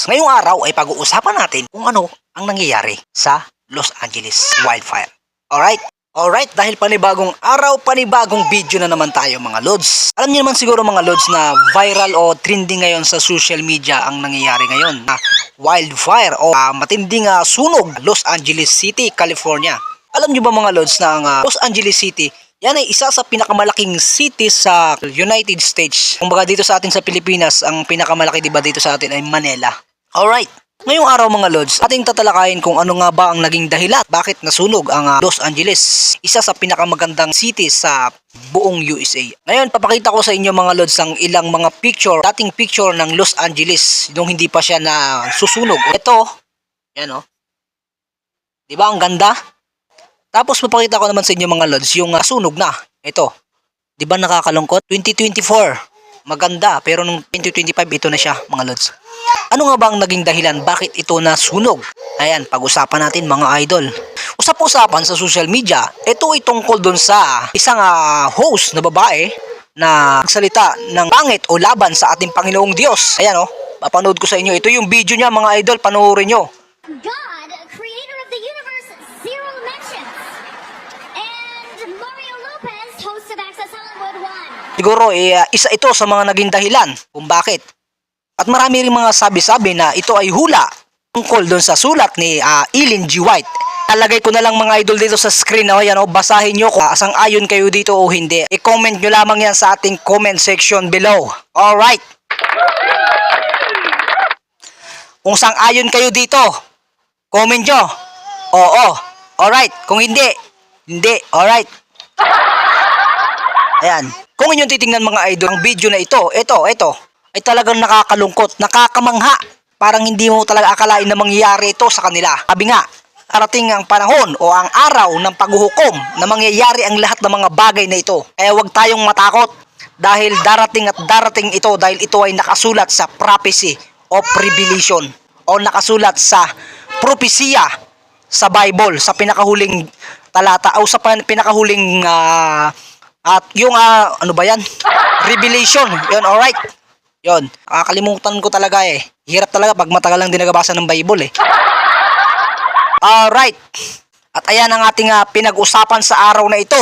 Ngayong araw ay pag-uusapan natin kung ano ang nangyayari sa Los Angeles wildfire. Alright, dahil panibagong araw, panibagong video na naman tayo mga lods. Alam niyo naman siguro mga lods na viral o trending ngayon sa social media ang nangyayari ngayon na wildfire o matinding sunog Los Angeles City, California. Alam niyo ba mga lods na ang Los Angeles City, yan ay isa sa pinakamalaking city sa United States. Kung baga dito sa atin sa Pilipinas, ang pinakamalaki diba dito sa atin ay Manila. Alright. Ngayong araw mga lods, ating tatalakayin kung ano nga ba ang naging dahilan bakit nasunog ang Los Angeles, isa sa pinakamagandang city sa buong USA. Ngayon, papakita ko sa inyo mga lods ang ilang mga dating picture ng Los Angeles nung hindi pa siya na susunog. Ito, yan o. Diba ang ganda? Tapos papakita ko naman sa inyo mga lods yung sunog na. Ito. 'Di ba nakakalungkot? 2024. Maganda pero nung 2025 ito na siya mga lods. Ano nga ba ang naging dahilan bakit ito nasunog? Ayan, pag-usapan natin mga idol. Usap-usapan sa social media, ito ay tungkol doon sa isang host na babae na nagsalita ng pangit o laban sa ating Panginoong Diyos. Ayan o, papanood ko sa inyo. Ito yung video niya mga idol, panoorin nyo. God, creator of the universe, zero mentions. And Mario Lopez, host of Access Hollywood 1. Siguro isa ito sa mga naging dahilan kung bakit. At marami rin mga sabi-sabi na ito ay hula tungkol doon sa sulat ni Ellen G. White. Talagay ko na lang mga idol dito sa screen. Yan, basahin nyo kung sang-ayon kayo dito o hindi. I-comment nyo lamang yan sa ating comment section below. Alright. Kung sang-ayon kayo dito, comment nyo. Oo. Alright. Kung hindi. Alright. Ayan. Kung inyong titingnan mga idol, ang video na ito, ay talagang nakakalungkot, nakakamangha. Parang hindi mo talaga akalain na mangyayari ito sa kanila. Sabi nga, arating ang panahon o ang araw ng paghuhukom na mangyayari ang lahat ng mga bagay na ito. Kaya huwag tayong matakot dahil darating ito dahil ito ay nakasulat sa prophecy of Revelation o nakasulat sa propesya sa Bible, sa pinakahuling talata o sa pinakahuling at yung ano ba yan? Revelation. Yun, alright. Yun, nakakalimutan ko talaga eh. Hirap talaga pag matagal lang din nagabasa ng Bible eh. Alright. At ayan ang ating pinag-usapan sa araw na ito.